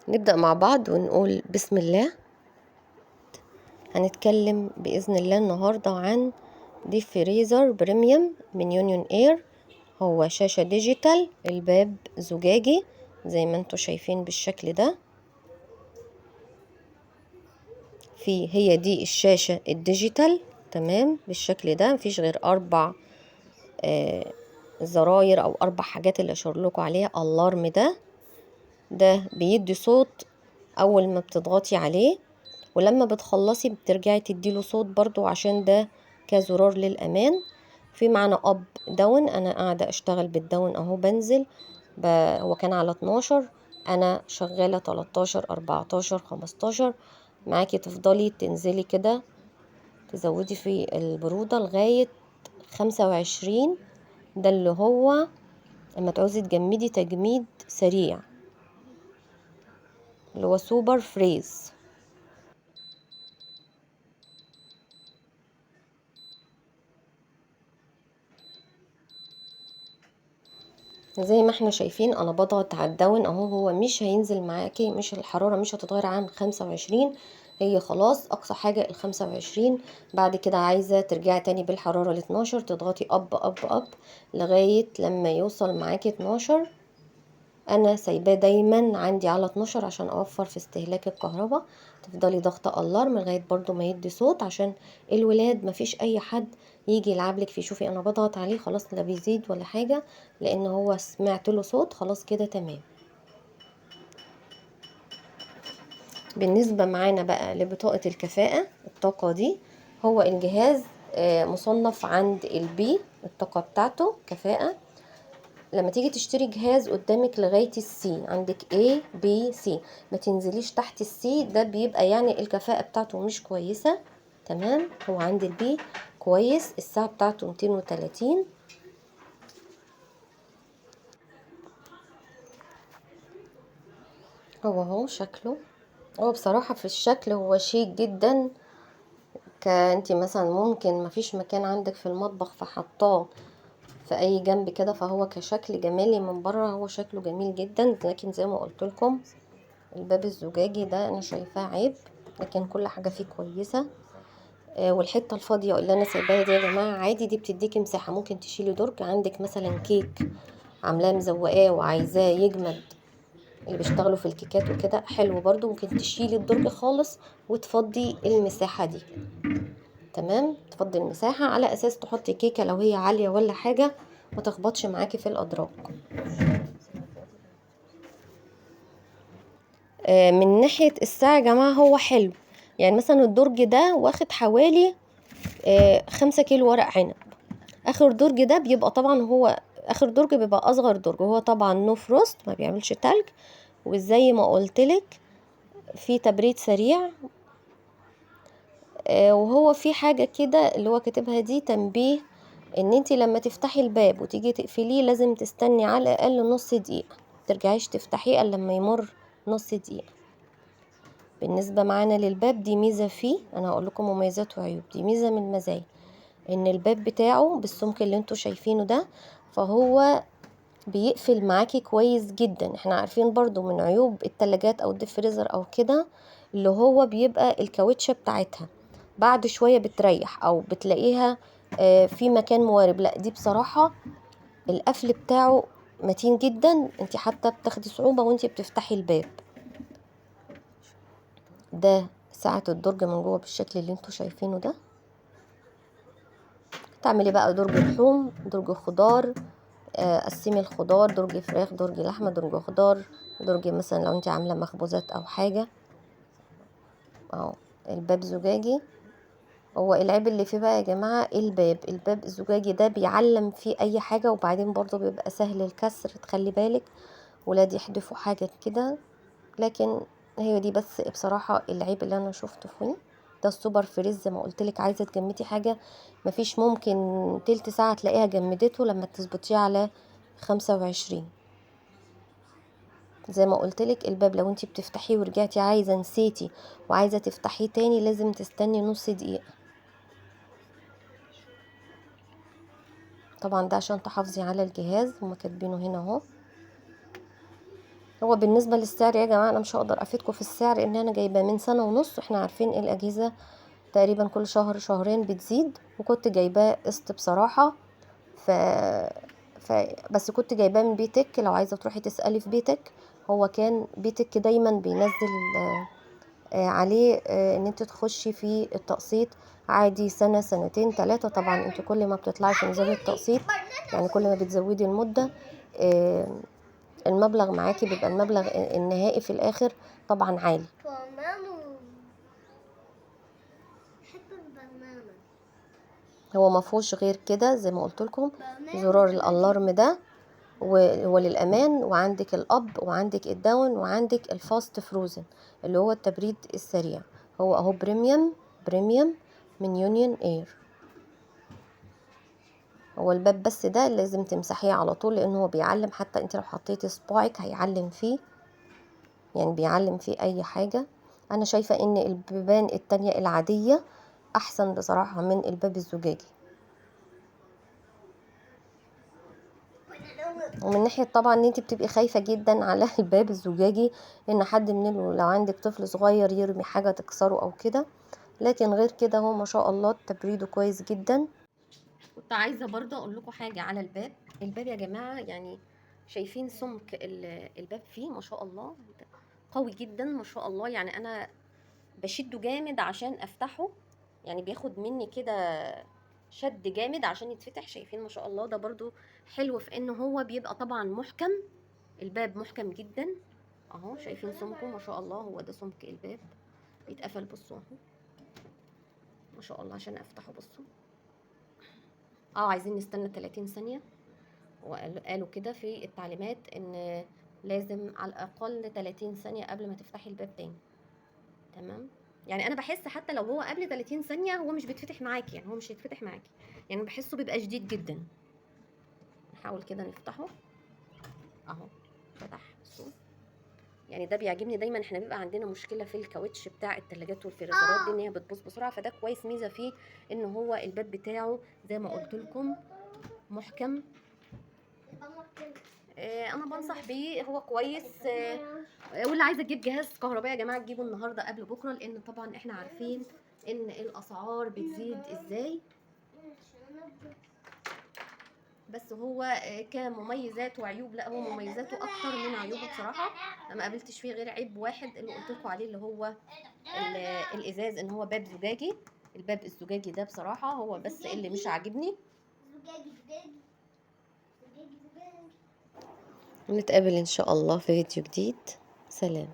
نبدأ مع بعض ونقول بسم الله. هنتكلم بإذن الله النهاردة عن دي فريزر بريميوم من يونيون اير. هو شاشة ديجيتال، الباب زجاجي زي ما انتوا شايفين بالشكل ده. هي دي الشاشة الديجيتال تمام بالشكل ده، مفيش غير 4 زراير او 4 حاجات اللي اشار لكم عليها. الارم ده بيدي صوت اول ما بتضغطي عليه، ولما بتخلصي بترجعي تديله صوت برضو عشان ده كزرار للأمان. في معنا اب داون، انا قاعدة اشتغل بالداون اهو، بنزل هو كان على 12، انا شغالة 13 14 15. معاكي تفضلي تنزلي كده تزودي في البرودة لغاية 25. ده اللي هو لما تعوزي تجمدي تجميد سريع، اللي هو سوبر فريز. زي ما احنا شايفين انا بضغط على الداون اهو، هو مش هينزل معاكي، مش الحرارة مش هتتغير عن 25. هي خلاص اقصى حاجة 25. بعد كده عايزة ترجعي تاني بالحرارة 12، تضغطي اب اب اب لغاية لما يوصل معاكي 12. انا سايباه دايما عندي على 12 عشان اوفر في استهلاك الكهرباء. تفضلي ضغطه الارم لغايه برضو ما يدي صوت، عشان الولاد مفيش اي حد يجي يلعبلك فيه. شوفي انا بضغط عليه خلاص، لا بيزيد ولا حاجه، لان هو سمعت له صوت خلاص كده تمام. بالنسبه معانا بقى لبطاقه الكفاءه الطاقه دي، هو الجهاز مصنف عند البي، الطاقه بتاعته كفاءه. لما تيجي تشتري جهاز قدامك لغاية السي، عندك A B C، ما تنزليش تحت السي، ده بيبقى يعني الكفاءة بتاعته مش كويسة. تمام، هو عند البي كويس. الساعة بتاعته 230. هو شكله، هو بصراحة في الشكل هو شيك جدا. انتي مثلا ممكن مفيش مكان عندك في المطبخ فحطاه في اي جنب كده، فهو كشكل جمالي من بره هو شكله جميل جدا. لكن زي ما قلت لكم الباب الزجاجي ده انا شايفاه عيب، لكن كل حاجه فيه كويسه. والحته الفاضيه اللي انا سايباها دي يا جماعه عادي، دي بتديكي مساحه. ممكن تشيلي درج عندك مثلا كيك عاملاه مزوقاه وعايزاه يجمد، اللي بيشتغلوا في الكيكات وكده حلو برضو، ممكن تشيلي الدرج خالص وتفضي المساحه دي. تمام، تفضي المساحه على اساس تحطي كيكه لو هي عاليه ولا حاجه ما تخبطش معاكي في الادراج. من ناحيه السعر يا جماعه هو حلو. يعني مثلا الدرج ده واخد حوالي 5 كيلو ورق عنب. اخر درج ده بيبقى طبعا هو اخر درج بيبقى اصغر درج، هو طبعا نو فروست ما بيعملش تلج، وزي ما قلتلك في تبريد سريع. وهو في حاجة كده اللي هو كاتبها دي تنبيه، ان انتي لما تفتحي الباب وتيجي تقفليه لازم تستني على الاقل نص دقيقة، مترجعيش تفتحيه الا لما يمر نص دقيقة. بالنسبة معانا للباب دي ميزة فيه، انا هقول لكم مميزات وعيوب. دي ميزة من المزايا ان الباب بتاعه بالسمك اللي انتوا شايفينه ده، فهو بيقفل معاكي كويس جدا. احنا عارفين برضو من عيوب التلاجات او الديب فريزر او كده، اللي هو بيبقى الكاوتشة بتاعتها بعد شوية بتريح او بتلاقيها في مكان موارب. لا دي بصراحة القفل بتاعه متين جدا، انت حتى بتاخدي صعوبة وانت بتفتحي الباب. ده ساعة الدرج من جوه بالشكل اللي انتوا شايفينه ده. تعملي بقى درج لحوم، درج خضار، قسمي الخضار، درج فراخ، درج لحمه، درج خضار، درج مثلا لو انت عامله مخبوزات او حاجه. اهو الباب زجاجي. هو العيب اللي فيه بقى يا جماعه الباب الزجاجي ده بيعلم فيه اي حاجه، وبعدين برضو بيبقى سهل الكسر، تخلي بالك ولاد يحدفوا حاجه كده. لكن هي دي بس بصراحه العيب اللي انا شفته فيه. ده السوبر فريز زي ما قلتلك، عايزه تجمدي حاجه مفيش ممكن تلت ساعه تلاقيها جمدته لما تظبطيه على 25. زي ما قلتلك الباب لو انتي بتفتحيه ورجعتي عايزه نسيتي وعايزه تفتحيه تاني لازم تستني نص دقيقه. طبعا ده عشان تحافظي على الجهاز، هما كاتبينه هنا اهو. هو بالنسبة للسعر يا جماعة انا مش هقدر افيدكم في السعر، ان انا جايباه من سنة ونص. احنا عارفين الاجهزة تقريبا كل شهر شهرين بتزيد، وكنت جايباه قسط بصراحة. ف... بس كنت جايباه من بيتك. لو عايزة تروحي تسألي في بيتك، هو كان بيتك دايما بينزل عليه ان انت تخشي في التقسيط عادي سنة سنتين ثلاثة. طبعا انت كل ما بتطلعي في نظام التقسيط، يعني كل ما بتزودي المدة، المبلغ معاكي بيبقى المبلغ النهائي في الاخر طبعا عالي. هو ما فيهوش غير كده زي ما قلت لكم، زرار الالارم ده وهو للامان، وعندك الاب وعندك الداون وعندك الفاست فروزن اللي هو التبريد السريع. هو اهو بريميوم من يونيون اير. هو الباب بس ده لازم تمسحيه على طول، لانه هو بيعلم. حتى انت لو حطيتي صباعك هيعلم فيه، يعني بيعلم فيه اي حاجة. انا شايفة ان البيبان التانية العادية احسن بصراحة من الباب الزجاجي. ومن ناحية طبعا ان انت بتبقي خايفة جدا على الباب الزجاجي ان حد لو عندك طفل صغير يرمي حاجة تكسره او كده، لكن غير كده هو ما شاء الله تبريده كويس جدا. كنت عايزة برضه اقول لكم حاجة على الباب. الباب يا جماعة يعني شايفين سمك الباب فيه ما شاء الله قوي جدا ما شاء الله. يعني انا بشده جامد عشان افتحه، يعني بياخد مني كده شد جامد عشان يتفتح. شايفين ما شاء الله. ده برضو حلو في انه هو بيبقى طبعا محكم. الباب محكم جدا اهو. شايفين سمكه ما شاء الله. هو ده سمك الباب بيتقفل. بصوا اهو ما شاء الله. عشان افتحه بصوا عايزين نستنى 30 ثانية. وقالوا كده في التعليمات ان لازم على الاقل 30 ثانية قبل ما تفتحي الباب تاني. تمام. يعني انا بحس حتى لو هو قبل 30 ثانية هو مش بيتفتح معاكي، يعني هو مش هيتفتح معاكي، يعني بحسه بيبقى شديد جدا. نحاول كده نفتحه اهو. فتح بصوا. يعني ده بيعجبني دايما. احنا بيبقى عندنا مشكله في الكاوتش بتاع الثلاجات والفريزرات دي، ان هي بتبوظ بسرعه. فده كويس، ميزه فيه ان هو الباب بتاعه زي ما قلت لكم محكم. انا بنصح بيه، هو كويس. واللي عايزه تجيب جهاز كهربائي يا جماعه تجيبه النهارده قبل بكره، لان طبعا احنا عارفين ان الاسعار بتزيد ازاي. بس هو كمميزات وعيوب، لا هو مميزاته اكتر من عيوبه بصراحه. ما قابلتش فيه غير عيب واحد اللي قلت لكم عليه، اللي هو الازاز، ان هو باب زجاجي. الباب الزجاجي ده بصراحه هو بس اللي مش عاجبني. نتقابل ان شاء الله في فيديو جديد. سلام.